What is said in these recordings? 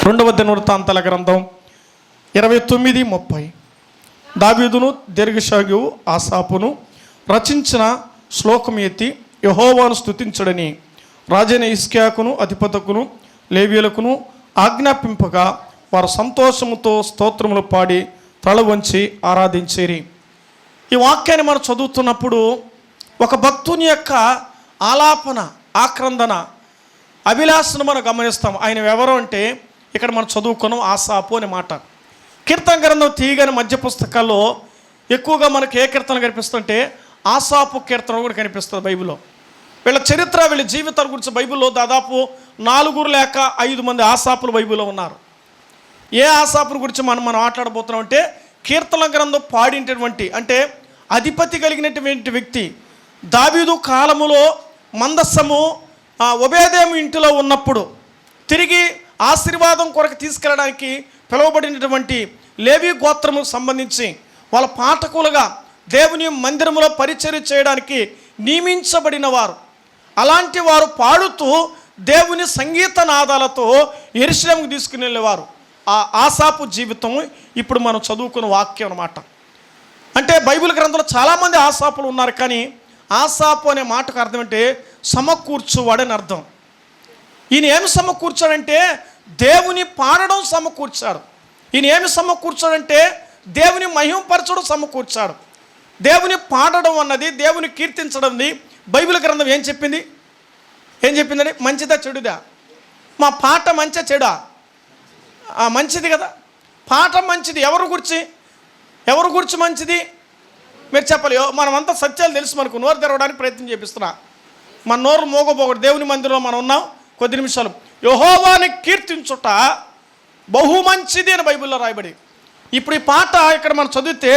రెండవ దినవృత్తాంతాల గ్రంథం 29:30. దావీదును దీర్ఘశాగియు ఆసాపును రచించిన శ్లోకం ఎత్తి యెహోవాను స్తుతించడని రాజైన హిజ్కియాకును అధిపతుకును లేవీయులకును ఆజ్ఞాపింపగా వారు సంతోషముతో స్తోత్రములు పాడి తల వంచి ఆరాధించేరి. ఈ వాక్యాన్ని మనం చదువుతున్నప్పుడు ఒక భక్తుని యొక్క ఆలాపన, ఆక్రందన, అభిలాషను మనం గమనిస్తాం. ఆయన ఎవరు అంటే ఇక్కడ మనం చదువుకున్నాం ఆసాపు అనే మాట. కీర్తన గ్రంథం తీయగానే మధ్య పుస్తకాల్లో ఎక్కువగా మనకు ఏ కీర్తన కనిపిస్తుంటే ఆసాపు కీర్తన కూడా కనిపిస్తుంది బైబిల్లో. వీళ్ళ చరిత్ర, వీళ్ళ జీవితాల గురించి బైబిల్లో దాదాపు 4 లేక 5 మంది ఆసాపులు బైబిల్లో ఉన్నారు. ఏ ఆసాపుల గురించి మనం మాట్లాడబోతున్నాం అంటే కీర్తన గ్రంథం పాడినటువంటి, అంటే అధిపతి కలిగినటువంటి వ్యక్తి. దావీదు కాలములో మందస్సము ఒబేదేము ఇంటిలో ఉన్నప్పుడు తిరిగి ఆశీర్వాదం కొరకు తీసుకెళ్ళడానికి పిలువబడినటువంటి లేవీ గోత్రము సంబంధించి వాళ్ళ పాఠకులుగా దేవుని మందిరములో పరిచర్య చేయడానికి నియమించబడిన వారు. అలాంటి వారు పాడుతూ దేవుని సంగీత నాదాలతో యెరూషలేముకు తీసుకుని వెళ్ళేవారు. ఆ ఆసాపు జీవితం ఇప్పుడు మనం చదువుకున్న వాక్యం అన్నమాట. అంటే బైబిల్ గ్రంథంలో చాలామంది ఆసాపులు ఉన్నారు, కానీ ఆసాపు అనే మాటకు అర్థం అంటే సమకూర్చువాడని అర్థం. ఈయన ఏమి సమకూర్చాడంటే దేవుని పాడడం సమకూర్చాడు. ఈయన ఏమి సమకూర్చాడంటే దేవుని మహిమపరచడం సమకూర్చాడు. దేవుని పాడడం అన్నది, దేవుని కీర్తించడం అన్నది బైబిల్ గ్రంథం ఏం చెప్పిందండి? మంచిదా చెడుదా? మా పాట మంచిదా చెడా? మంచిది కదా. పాట మంచిది. ఎవరు గురించి మంచిది మీరు చెప్పాలి. మనమంతా సత్యాలు తెలుసు, మనకు నోరు తెరవడానికి ప్రయత్నం చేపిస్తున్నా. మన నోరు మోగపోకూడదు. దేవుని మందిరంలో మనం ఉన్నాం కొద్ది నిమిషాలు. యెహోవాని కీర్తించుట బహు మంచిది అని బైబిల్లో రాయబడి. ఇప్పుడు ఈ పాట ఇక్కడ మనం చదివితే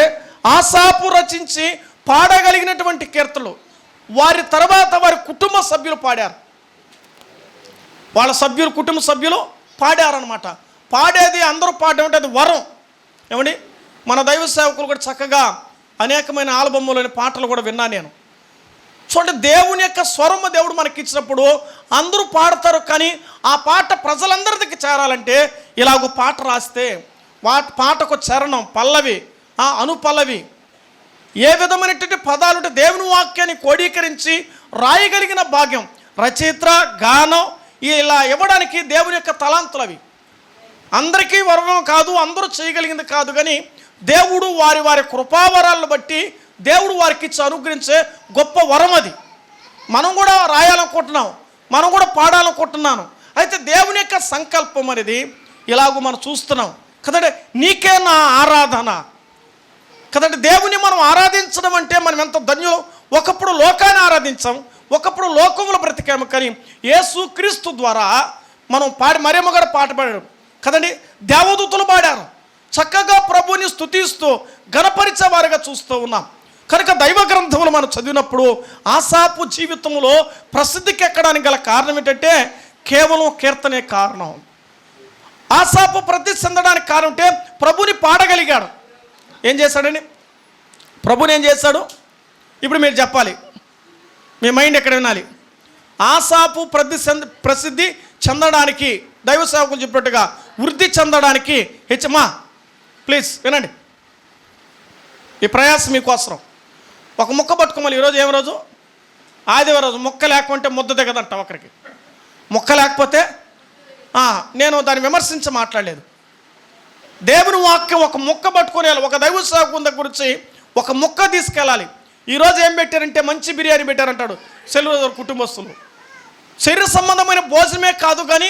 ఆసాపు రచించి పాడగలిగినటువంటి కీర్తనలు వారి తర్వాత వారి కుటుంబ సభ్యులు పాడారు. వాళ్ళ సభ్యులు, కుటుంబ సభ్యులు పాడారనమాట. పాడేది అందరూ పాడడం అంటే అది వరం. ఏమండి, మన దైవ సేవకులు కూడా చక్కగా అనేకమైన ఆల్బమ్లోని పాటలు కూడా విన్నా నేను. చూడండి, దేవుని యొక్క స్వరము దేవుడు మనకి ఇచ్చినప్పుడు అందరూ పాడతారు, కానీ ఆ పాట ప్రజలందరికీ చేరాలంటే ఇలాగ పాట రాస్తే పాటకు చరణం, పల్లవి, అనుపల్లవి, ఏ విధమైనటువంటి పదాలు దేవుని వాక్యాన్ని కోడీకరించి రాయగలిగిన భాగ్యం రచయిత, గానం ఇలా ఇవ్వడానికి దేవుని యొక్క తలాంతులు అవి. అందరికీ వరం కాదు, అందరూ చేయగలిగింది కాదు, కానీ దేవుడు వారి వారి కృపావరాలను బట్టి దేవుడు వారికి ఇచ్చి అనుగ్రహించే గొప్ప వరం అది. మనం కూడా రాయాలనుకుంటున్నాం, మనం కూడా పాడాలనుకుంటున్నాను. అయితే దేవుని యొక్క సంకల్పం అనేది ఇలాగూ మనం చూస్తున్నాం కదండి. నీకే నా ఆరాధన కదండి. దేవుని మనం ఆరాధించడం అంటే మనం ఎంత ధన్యం. ఒకప్పుడు లోకాన్ని ఆరాధించాం, ఒకప్పుడు లోకంలో బ్రతికాము, కానీ యేసుక్రీస్తు ద్వారా మనం మరియమ్మ గారు పాట పాడారు కదండి. దేవదూతలు పాడారు, చక్కగా ప్రభుని స్తుతిస్తూ గణపరిచేవారుగా చూస్తూ ఉన్నాం. కనుక దైవ గ్రంథములు మనం చదివినప్పుడు ఆసాపు జీవితంలో ప్రసిద్ధికి ఎక్కడానికి గల కారణం ఏంటంటే కేవలం కీర్తనే కారణం. ఆసాపు ప్రసిద్ధి చెందడానికి కారణం అంటే ప్రభుని పాడగలిగాడు. ఏం చేశాడని? ప్రభుని ఏం చేశాడు? ఇప్పుడు మీరు చెప్పాలి, మీ మైండ్ ఎక్కడ వినాలి. ఆసాపు ప్రసిద్ధి చెందడానికి, దైవ సేవకులు చెప్పినట్టుగా వృద్ధి చెందడానికి హెచ్చమా ప్లీజ్ వినండి, ఈ ప్రయాసం మీకోసం. ఒక ముక్క పట్టుకోమని. ఈరోజు ఏం రోజు? ఆదివారం రోజు. ముక్క లేకుంటే ముద్ద దిగదంట ఒకరికి. ముక్క లేకపోతే నేను దాన్ని విమర్శించి మాట్లాడలేదు. దేవుని వాక్యం ఒక ముక్క పట్టుకొని వెళ్ళాలి. ఒక దైవ సేవకుని గురించి ఒక ముక్క తీసుకెళ్ళాలి. ఈరోజు ఏం పెట్టారంటే మంచి బిర్యానీ పెట్టారంటాడు సెలవు కుటుంబస్తులు. శరీర సంబంధమైన భోజనమే కాదు, కానీ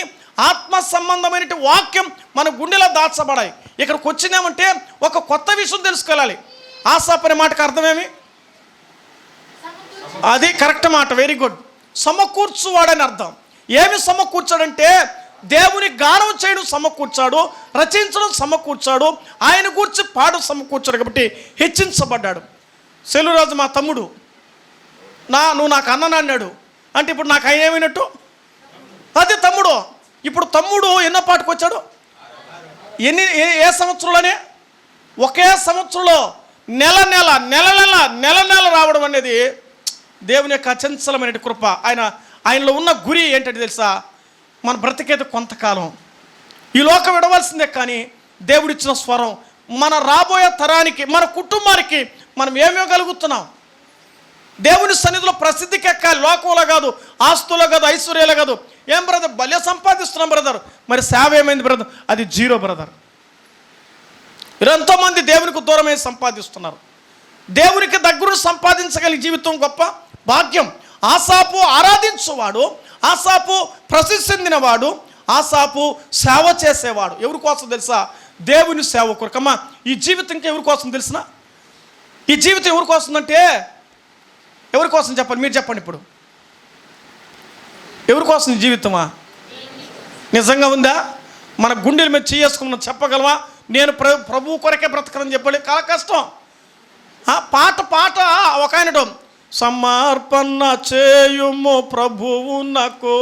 ఆత్మ సంబంధమైన వాక్యం మన గుండెలో దాచబడాయి. ఇక్కడికి వచ్చినామంటే ఒక కొత్త విషయం తెలుసుకోవాలి. ఆసాపు అనే మాటకు అర్థమేమి? అది కరెక్ట్ మాట, వెరీ గుడ్. సమకూర్చువాడని అర్థం. ఏమి సమకూర్చాడంటే దేవుని గానం చేయడం సమకూర్చాడు, రచించడం సమకూర్చాడు, ఆయన కూర్చి పాడు సమకూర్చాడు, కాబట్టి హెచ్చించబడ్డాడు. సెలవురాజు మా తమ్ముడు, నువ్వు నాకు అన్నని అన్నాడు అంటే ఇప్పుడు నాకు ఆయన ఏమైనట్టు? అది తమ్ముడు. ఇప్పుడు తమ్ముడు ఎన్నో పాటకు వచ్చాడు? ఏ సంవత్సరంలోనే? ఒకే సంవత్సరంలో నెల నెల రావడం అనేది దేవుని యొక్క అచంచలమైన కృప. ఆయనలో ఉన్న గురి ఏంటంటే తెలుసా? మన బ్రతికేది కొంతకాలం, ఈ లోకం విడవలసిందే, కానీ దేవుడిచ్చిన స్వరం మన రాబోయే తరానికి, మన కుటుంబానికి మనం ఏమివ్వగలుగుతున్నాం? దేవుని సన్నిధిలో ప్రసిద్ధికి ఎక్కాలి, లోకంలో కాదు, ఆస్తులో కాదు, ఐశ్వర్యాలో కాదు. ఏం బ్రదర్, భలే సంపాదిస్తున్నాం బ్రదర్, మరి సేవ ఏమైంది బ్రదర్? అది జీరో బ్రదర్. ఎంతోమంది దేవునికి దూరమై సంపాదిస్తున్నారు. దేవునికి దగ్గర సంపాదించగలిగే జీవితం గొప్ప భాగ్యం. ఆసాపు ఆరాధించువాడు, ఆసాపు ప్రసిద్ధి చెందినవాడు, ఆసాపు సేవ చేసేవాడు. ఎవరి కోసం తెలుసా? దేవుని సేవ కొరకమ్మా. ఈ జీవితం ఇంకా ఎవరి కోసం తెలిసిన? ఈ జీవితం ఎవరి కోసం అంటే ఎవరి కోసం చెప్పండి? మీరు చెప్పండి ఇప్పుడు. ఎవరి కోసం ఈ జీవితమా? నిజంగా ఉందా? మన గుండెల మీద చేసుకుని చెప్పగలవా? నేను ప్రభువు కొరకే బ్రతకని చెప్పండి. చాలా కష్టం. పాట ఒక ఆయన సమర్పణ చేయుము ప్రభువునకు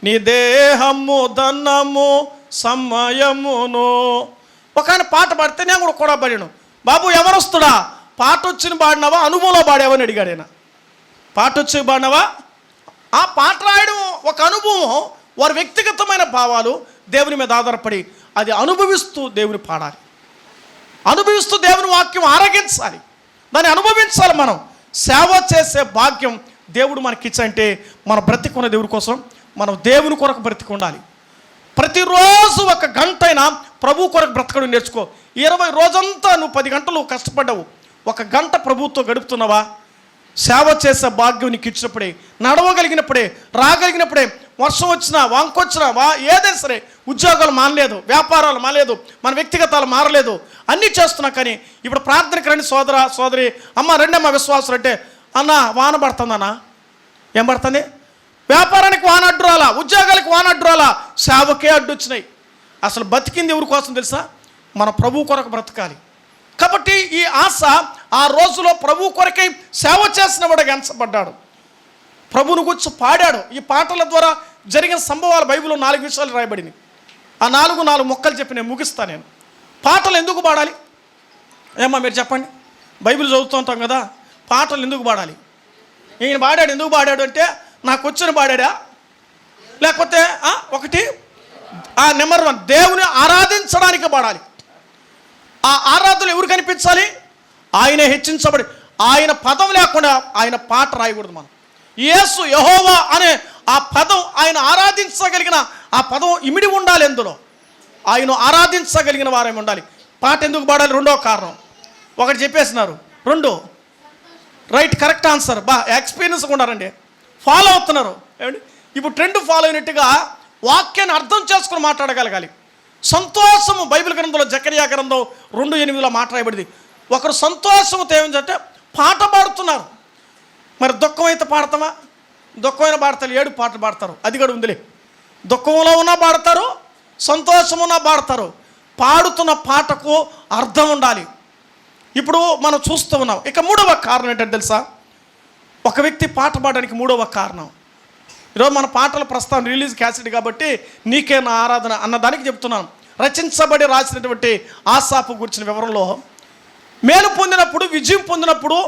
నీ దేహము ధనము సమయమును. ఒక ఆయన పాట పాడితే నేను కూడా పాడాను. బాబు ఎవరు వస్తుడా? పాట వచ్చిన పాడినావా, అనుభవంలో పాడావని అడిగాడు ఆయన. పాట వచ్చి పాడినావా? ఆ పాట రాయడం ఒక అనుభవం, వారి వ్యక్తిగతమైన భావాలు దేవుని మీద ఆధారపడి అది అనుభవిస్తూ దేవుని పాడాలి, అనుభవిస్తూ దేవుని వాక్యం ఆరగించాలి, దాన్ని అనుభవించాలి. మనం సేవ చేసే భాగ్యం దేవుడు మనకిచ్చంటే మన బ్రతికున్న దేవుడి కోసం, మనం దేవుని కొరకు బ్రతికి ఉండాలి. ప్రతిరోజు ఒక గంట అయినా ప్రభు కొరకు బ్రతకడం నేర్చుకో. 20 రోజంతా నువ్వు 10 గంటలు కష్టపడ్డావు, ఒక గంట ప్రభువుతో గడుపుతున్నావా? సేవ చేసే భాగ్యం నీకు ఇచ్చినప్పుడే, నడవగలిగినప్పుడే, రాగలిగినప్పుడే, వర్షం వచ్చినా వాంకొచ్చినా ఏదైనా సరే, ఉద్యోగాలు మానలేదు, వ్యాపారాలు మానలేదు, మన వ్యక్తిగతాలు మారలేదు, అన్నీ చేస్తున్నా. కానీ ఇప్పుడు ప్రార్థనకి రండి సోదర సోదరి, అమ్మ రండి అమ్మ విశ్వాసం అంటే, అన్న వాన పడుతుందన్నా. ఏం పడుతుంది? వ్యాపారానికి వాన అడ్డు రాలా, ఉద్యోగాలకు వాన అడ్డు రాలా, సేవకే అడ్డు వచ్చినాయి. అసలు బతికింది ఎవరి కోసం తెలుసా? మన ప్రభు కొరకు బ్రతకాలి. కాబట్టి ఈ ఆశ ఆ రోజులో ప్రభు కొరకై సేవ చేసిన వాడు ఎంచబడ్డాడు, ప్రభువును గురించి పాడాడు. ఈ పాటల ద్వారా జరిగిన సంభవాలు బైబిల్లో 4 విషయాలు రాయబడింది. ఆ 4 మొక్కలు చెప్పి నేను ముగిస్తాను. నేను పాటలు ఎందుకు పాడాలి? ఏమ్మా మీరు చెప్పండి. బైబిల్ చదువుతూ ఉంటాం కదా, పాటలు ఎందుకు పాడాలి? ఈయన పాడాడు, ఎందుకు పాడాడు అంటే నాకు వచ్చిన పాడాడా, లేకపోతే ఒకటి నెంబర్ 1 దేవుని ఆరాధించడానికి పాడాలి. ఆ ఆరాధన ఎవరు కనిపించాలి? ఆయన హెచ్చించబడి, ఆయన పదం లేకుండా ఆయన పాట రాయకూడదు. మనం యేసు యెహోవా అనే ఆ పదం, ఆయన ఆరాధించగలిగిన ఆ పదం ఇమిడి ఉండాలి. ఎందులో ఆయన ఆరాధించగలిగిన వారేమి ఉండాలి. పాట ఎందుకు పాడాలి? 2వ కారణం. ఒకటి చెప్పేసినారు, 2 రైట్, కరెక్ట్ ఆన్సర్. ఎక్స్పీరియన్స్ ఉన్నారండి, ఫాలో అవుతున్నారు. ఏమండి ఇప్పుడు ట్రెండ్ ఫాలో అయినట్టుగా వాక్యాన్ని అర్థం చేసుకుని మాట్లాడగలగాలి. సంతోషము బైబిల్ గ్రంథంలో జకరియా గ్రంథం 2:8 మాట్లాడబడింది. ఒకరు సంతోషంతో ఏమిటంటే పాట పాడుతున్నారు. మరి దుఃఖం అయితే పాడతామా? దుఃఖమైన పాడతారు, 7 పాటలు పాడతారు, అది కూడా ఉందిలే. దుఃఖంలో ఉన్నా పాడతారు, సంతోషం ఉన్నా పాడతారు. పాడుతున్న పాటకు అర్థం ఉండాలి. ఇప్పుడు మనం చూస్తూ ఉన్నాం. ఇక 3వ కారణం ఏంటంటే తెలుసా? ఒక వ్యక్తి పాట పాడడానికి 3వ కారణం. ఈరోజు మన పాటల ప్రస్తావన రిలీజ్ క్యాసెట్ కాబట్టి నీకే నా ఆరాధన అన్నదానికి చెప్తున్నాను. రచించబడి రాసినటువంటి ఆసాపు గురించిన వివరంలో మేలు పొందినప్పుడు, విజయం పొందినప్పుడు,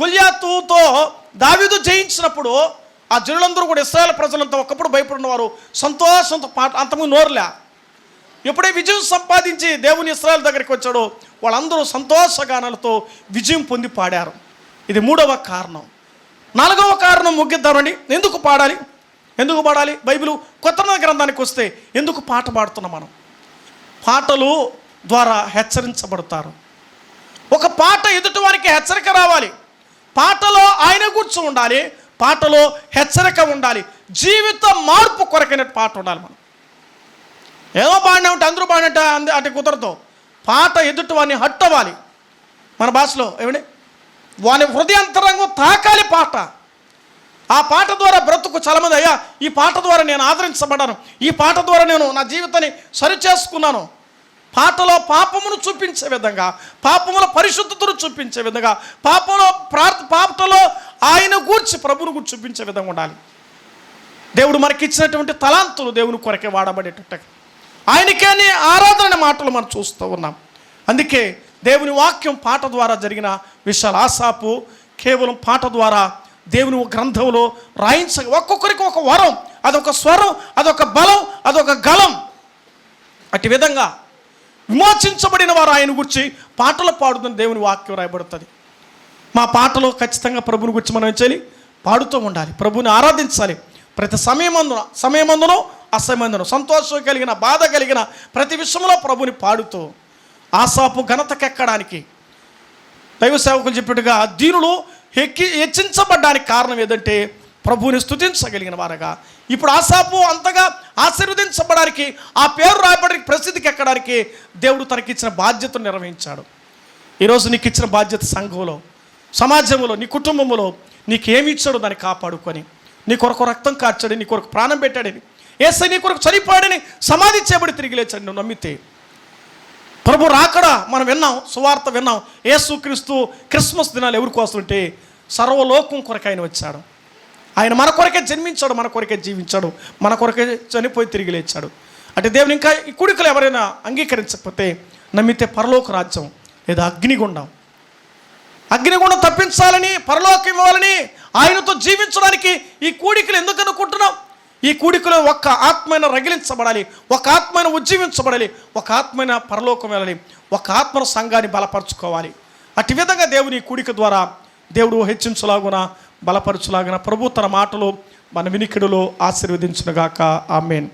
గొల్యాతుతో దావీదు జయించినప్పుడు ఆ జనులందరూ కూడా, ఇశ్రాయేలు ప్రజలంతా ఒకప్పుడు భయపడినవారు సంతోషంతో పాట, అంతకుముందు నోరులే. ఎప్పుడే విజయం సంపాదించి దేవుని ఇశ్రాయేలు దగ్గరికి వచ్చాడో వాళ్ళందరూ సంతోషగానాలతో విజయం పొంది పాడారు. ఇది 3వ కారణం. 4వ కారణం ముగిద్దామండి. ఎందుకు పాడాలి? ఎందుకు పాడాలి? బైబిల్ కొత్త గ్రంథానికి వస్తే ఎందుకు పాట పాడుతున్నాం? మనం పాటలు ద్వారా హెచ్చరించబడతారు. ఒక పాట ఎదుటి వారికి హెచ్చరిక రావాలి. పాటలో ఆయన గురించి ఉండాలి, పాటలో హెచ్చరిక ఉండాలి, జీవిత మార్పు కొరకైన పాట ఉండాలి. మనం ఏదో పాడినా ఉంటే అందరూ పాడినట్టు అంటే కుదరదు. పాట ఎదుటి వాడిని హట్టవాలి. మన భాషలో ఏమండి, వాని హృదయాంతరంగం తాకాలి పాట. ఆ పాట ద్వారా బ్రతుకు. చాలామంది అయ్యా ఈ పాట ద్వారా నేను ఆదరించబడ్డాను, ఈ పాట ద్వారా నేను నా జీవితాన్ని సరిచేసుకున్నాను. పాటలో పాపమును చూపించే విధంగా, పాపముల పరిశుద్ధతను చూపించే విధంగా, పాటలో ఆయన గూర్చి, ప్రభువును గూర్చి చూపించే విధంగా ఉండాలి. దేవుడు మనకిచ్చినటువంటి తలాంతులు దేవుని కొరకే వాడబడేటట్టు ఆయనకే ఆరాధన మాటలు మనం చూస్తూ ఉన్నాం. అందుకే దేవుని వాక్యం పాట ద్వారా జరిగిన విషయాలు. ఆసాపు కేవలం పాట ద్వారా దేవుని గ్రంథంలో ఒక్కొక్కరికి ఒక వరం, అదొక స్వరం, అదొక బలం, అదొక గలం. అటు విధంగా విమోచించబడిన వారు ఆయన గురించి పాటలు పాడుతున్న దేవుని వాక్యం రాయబడుతుంది. మా పాటలో ఖచ్చితంగా ప్రభుని గురించి మనం చేయాలి, పాడుతూ ఉండాలి, ప్రభుని ఆరాధించాలి. ప్రతి సమయమందునో అసమయందునో సంతోషం కలిగిన బాధ కలిగిన ప్రతి విషయంలో ప్రభుని పాడుతూ ఆసాపు ఘనతకెక్కడానికి దైవ సేవకులు చెప్పినట్టుగా దీనులు హెచ్చించబడ్డానికి కారణం ఏదంటే ప్రభువుని స్తుతించగలిగిన వారుగా. ఇప్పుడు ఆసాపు అంతగా ఆశీర్వదించబడానికి, ఆ పేరు రాయబడానికి, ప్రసిద్ధికి ఎక్కడానికి దేవుడు తనకిచ్చిన బాధ్యతను నిర్వహించాడు. ఈరోజు నీకు ఇచ్చిన బాధ్యత సంఘంలో, సమాజంలో, నీ కుటుంబంలో నీకేమి ఇచ్చాడో దాన్ని కాపాడుకొని, నీ కొరకు రక్తం కార్చాడని, నీ కొరకు ప్రాణం పెట్టాడని, యేసయ్య నీ కొరకు చనిపోయాడని, సమాధి చేయబడి తిరిగి లేచాడు నువ్వు నమ్మితే. ప్రభు రాకడా మనం విన్నాం, సువార్త విన్నాం. యేసుక్రీస్తు క్రిస్మస్ దినాలు ఎవరి కోసం అంటే సర్వలోకం కొరకు ఆయన వచ్చాడు. ఆయన మన కొరకే జన్మించాడు, మన కొరకే జీవించాడు, మన కొరకే చనిపోయి తిరిగి లేచాడు. అంటే దేవుని ఇంకా ఈ కూడికలు ఎవరైనా అంగీకరించకపోతే నమ్మితే పరలోక రాజ్యం లేదా అగ్నిగుండం తప్పించాలని, పరలోకం ఇవ్వాలని, ఆయనతో జీవించడానికి ఈ కూడికలు ఎందుకు అనుకుంటున్నాం? ఈ కూడికలో ఒక్క ఆత్మైన రగిలించబడాలి, ఒక ఆత్మైన ఉజ్జీవించబడాలి, ఒక ఆత్మైన పరలోకం వెళ్ళాలి, ఒక ఆత్మను సంఘాన్ని బలపరచుకోవాలి. అటు విధంగా దేవుని కూడిక ద్వారా దేవుడు హెచ్చించులాగున, బలపరచులాగున ప్రభు తన మాటలు మన వినికిడిలో ఆశీర్వదించునుగాక. ఆమేన్.